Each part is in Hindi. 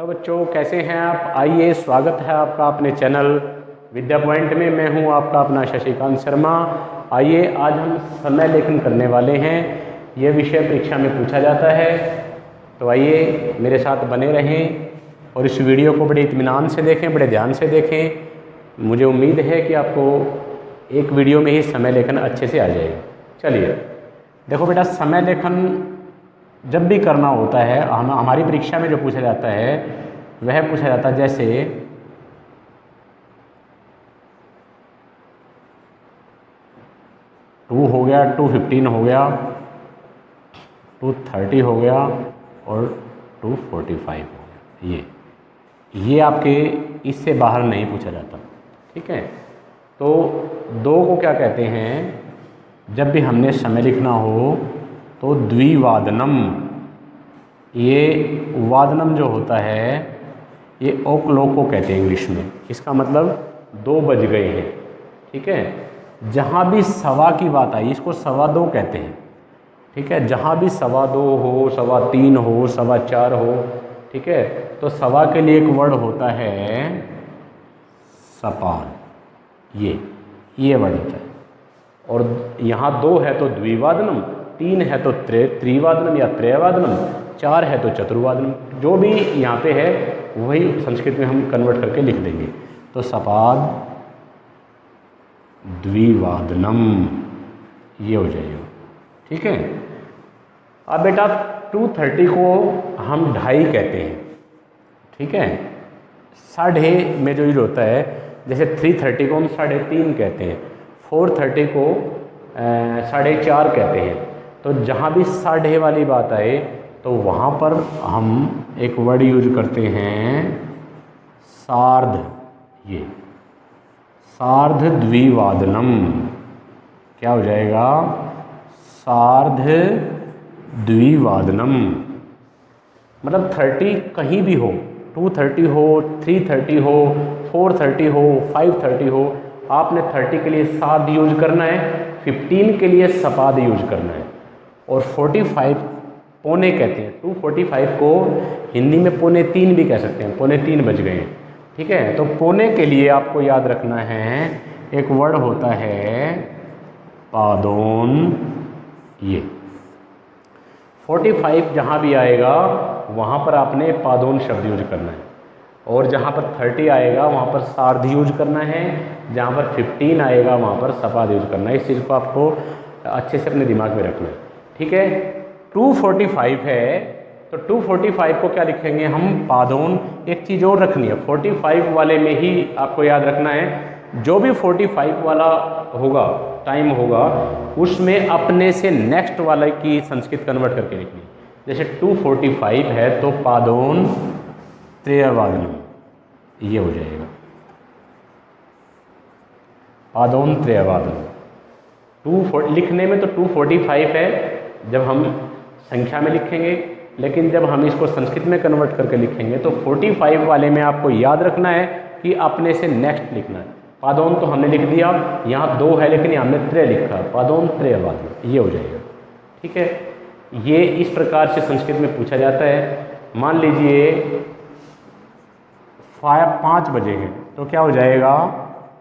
हेलो बच्चों, कैसे हैं आप। आइए, स्वागत है आपका अपने चैनल विद्या पॉइंट में। मैं हूं आपका अपना शशिकांत शर्मा। आइए, आज हम समय लेखन करने वाले हैं। यह विषय परीक्षा में पूछा जाता है, तो आइए मेरे साथ बने रहें और इस वीडियो को बड़े इत्मीनान से देखें, बड़े ध्यान से देखें। मुझे उम्मीद है कि आपको एक वीडियो में ही समय लेखन अच्छे से आ जाएगा। चलिए देखो बेटा, समय लेखन जब भी करना होता है, हमारी परीक्षा में जो पूछा जाता है वह पूछा जाता है, जैसे 2 हो गया, 215 हो गया, 230 हो गया और 245 हो गया। ये आपके इससे बाहर नहीं पूछा जाता, ठीक है। तो 2 को क्या कहते हैं, जब भी हमने समय लिखना हो तो द्विवादनम। ये वादनम जो होता है ये ओक्लॉक को कहते हैं इंग्लिश में। इसका मतलब 2 बज गए हैं, ठीक है। जहाँ भी सवा की बात आई इसको 2:15 कहते हैं, ठीक है। जहाँ भी 2:15 हो, 3:15 हो, 4:15 हो, ठीक है, तो सवा के लिए एक वर्ड होता है सपाद। ये वर्ड होता है। और यहाँ 2 है तो द्विवादनम, 3 है तो त्रिवादनम या त्रयवादनम, 4 है तो चतुर्वादनम। जो भी यहाँ पे है वही संस्कृत में हम कन्वर्ट करके लिख देंगे। तो सपाद द्विवादनम ये हो जाएगा, ठीक है। अब बेटा 2:30 को हम 2:30 कहते हैं, ठीक है। 3:30 में जो यूज होता है, जैसे 3:30 को हम 3:30 कहते हैं, 4:30 को 4:30 कहते हैं। तो जहाँ भी 3:30 वाली बात आए तो वहाँ पर हम एक वर्ड यूज करते हैं सार्ध। ये सार्ध द्विवादनम क्या हो जाएगा, सार्ध द्विवादनम। मतलब 30 कहीं भी हो, 2:30 हो, 3:30 हो, 4:30 हो, 5:30 हो, आपने 30 के लिए सार्ध यूज करना है, 15 के लिए सपाद यूज करना है। और 45 पौने कहते हैं, 2:45 को हिंदी में 2:45 भी कह सकते हैं, 2:45 बज गए हैं, ठीक है। तो पौने के लिए आपको याद रखना है एक वर्ड होता है पादोन। ये 45 जहाँ भी आएगा वहाँ पर आपने पादोन शब्द यूज करना है। और जहाँ पर 30 आएगा वहाँ पर सार्ध यूज करना है, जहाँ पर 15 आएगा वहाँ पर सपाद यूज करना है। इस चीज़ को आपको अच्छे से अपने दिमाग में रखना है, ठीक है। 2:45 है तो 2:45 को क्या लिखेंगे हम, पादोन। एक चीज़ और रखनी है, 45 वाले में ही आपको याद रखना है, जो भी 45 वाला होगा टाइम होगा उसमें अपने से नेक्स्ट वाले की संस्कृत कन्वर्ट करके लिखनी है। जैसे 2:45 है तो पादोन त्रयवादनम ये हो जाएगा, पादोन त्रयवादनम। 2 लिखने में तो 2:45 है जब हम संख्या में लिखेंगे, लेकिन जब हम इसको संस्कृत में कन्वर्ट करके लिखेंगे तो 45 वाले में आपको याद रखना है कि अपने से नेक्स्ट लिखना है। पादोन तो हमने लिख दिया, यहाँ 2 है लेकिन यहाँ हमने त्रय लिखा, पादोन त्रयवादनम ये हो जाएगा, ठीक है। ये इस प्रकार से संस्कृत में पूछा जाता है। मान लीजिए 5 बजे हैं तो क्या हो जाएगा,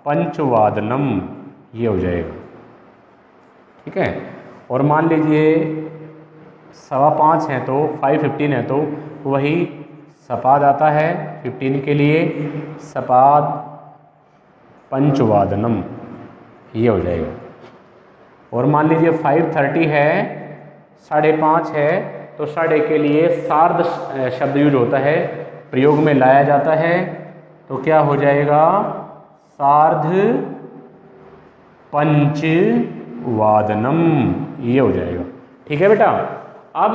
पंचवादनम ये हो जाएगा, ठीक है। और मान लीजिए 5:15 है तो 5:15 है तो वही सपाद आता है 15 के लिए, सपाद पंचवादनम ये हो जाएगा। और मान लीजिए 5:30 है, 5:30 है तो 1:30 के लिए सार्ध शब्द यूज होता है, प्रयोग में लाया जाता है। तो क्या हो जाएगा, सार्ध पंचवादनम ये हो जाएगा, ठीक है बेटा। अब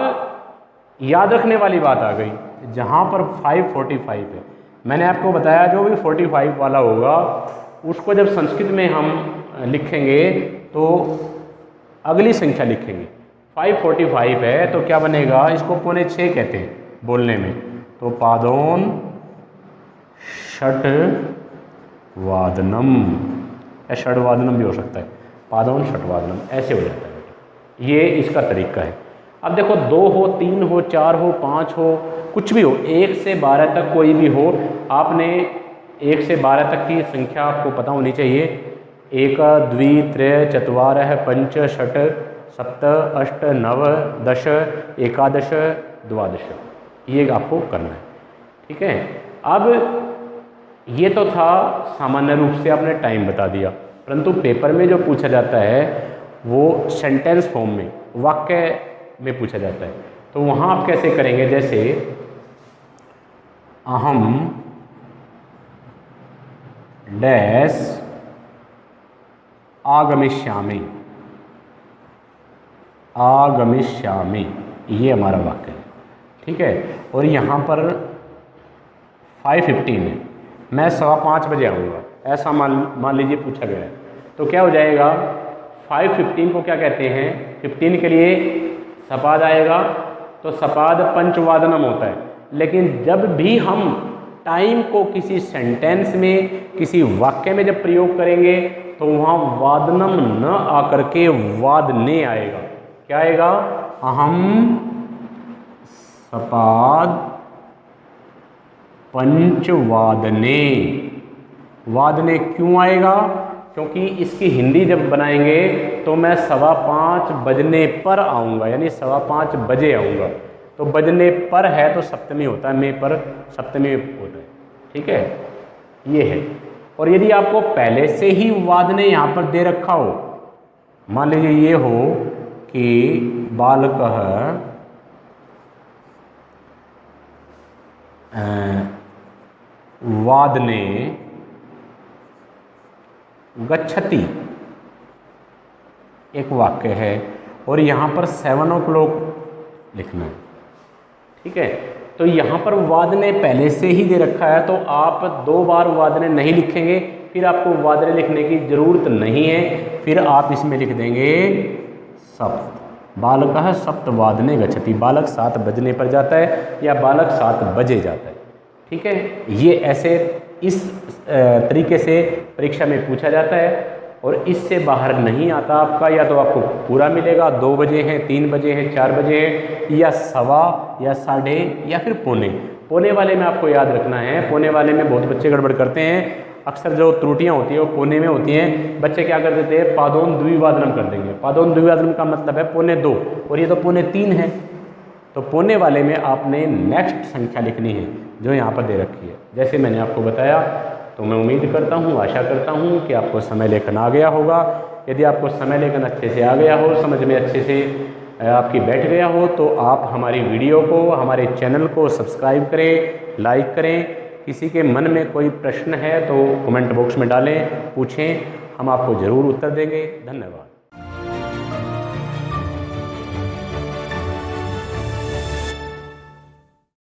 याद रखने वाली बात आ गई, जहाँ पर 5:45 है, मैंने आपको बताया जो भी 45 वाला होगा उसको जब संस्कृत में हम लिखेंगे तो अगली संख्या लिखेंगे। 5:45 है तो क्या बनेगा, इसको 5:45 कहते हैं बोलने में, तो पादोन षट्वादनम या षड्वादनम भी हो सकता है, पादोन षट्वादनम ऐसे हो जाता है। ये इसका तरीका है। अब देखो 2 हो, 3 हो, 4 हो, 5 हो, कुछ भी हो, 1 से 12 तक कोई भी हो, आपने 1 से 12 तक की संख्या आपको पता होनी चाहिए। 1 2 3 4 5 6 7 8 9 10 11 12, ये आपको करना है। ठीक है, अब ये तो था सामान्य रूप से आपने टाइम बता दिया, परंतु पेपर में जो पूछा जाता है वो सेंटेंस फॉर्म में, वाक्य में पूछा जाता है। तो वहाँ आप कैसे करेंगे, जैसे अहम डैश आगमिष्यामि, आगमिष्यामि, ये हमारा वाक्य है। ठीक है, और यहाँ पर 5:15 है, मैं 5:15 बजे आऊँगा, ऐसा मान लीजिए पूछा गया है। तो क्या हो जाएगा, 5:15 को क्या कहते हैं, 15 के लिए सपाद आएगा, तो सपाद पंचवादनम होता है। लेकिन जब भी हम टाइम को किसी सेंटेंस में, किसी वाक्य में जब प्रयोग करेंगे तो वहाँ वादनम न आकर के वादने आएगा। क्या आएगा, अहम सपाद पंचवादने। वादने क्यों आएगा, क्योंकि इसकी हिंदी जब बनाएंगे तो मैं 5:15 बजने पर आऊँगा, यानी 5:15 बजे आऊँगा। तो बजने पर है तो सप्तमी होता है, में पर सप्तमी होता है। ठीक है, ये है। और यदि आपको पहले से ही वादने यहाँ पर दे रखा हो, मान लीजिए ये हो कि बालकः वादने गच्छति, एक वाक्य है, और यहाँ पर 7 o'clock लिखना है। ठीक है, तो यहाँ पर वादने पहले से ही दे रखा है, तो आप 2 बार वादने नहीं लिखेंगे, फिर आपको वादने लिखने की जरूरत नहीं है, फिर आप इसमें लिख देंगे सप्त। बालकः सप्त वादने गच्छति, बालक 7 बजने पर जाता है या बालक 7 बजे जाता है। ठीक है, ये ऐसे इस तरीके से परीक्षा में पूछा जाता है, और इससे बाहर नहीं आता आपका, या तो आपको पूरा मिलेगा, 2 बजे हैं, 3 बजे हैं, 4 बजे हैं, या 1.25 या 1.5 या फिर पौने वाले में आपको याद रखना है। पौने वाले में बहुत बच्चे गड़बड़ करते हैं, अक्सर जो त्रुटियां होती है वो पौने में होती हैं। बच्चे क्या कर देते हैं, पादोन द्विवादनम कर देंगे। पादोन द्विवादनम का मतलब है 2:15, और ये तो 2:15 है। तो पौने वाले में आपने नेक्स्ट संख्या लिखनी है जो यहाँ पर दे रखी है, जैसे मैंने आपको बताया। तो मैं उम्मीद करता हूँ, आशा करता हूँ कि आपको समय लेखन आ गया होगा। यदि आपको समय लेखन अच्छे से आ गया हो, समझ में अच्छे से आपकी बैठ गया हो, तो आप हमारी वीडियो को, हमारे चैनल को सब्सक्राइब करें, लाइक करें। किसी के मन में कोई प्रश्न है तो कमेंट बॉक्स में डालें, पूछें, हम आपको ज़रूर उत्तर देंगे। धन्यवाद।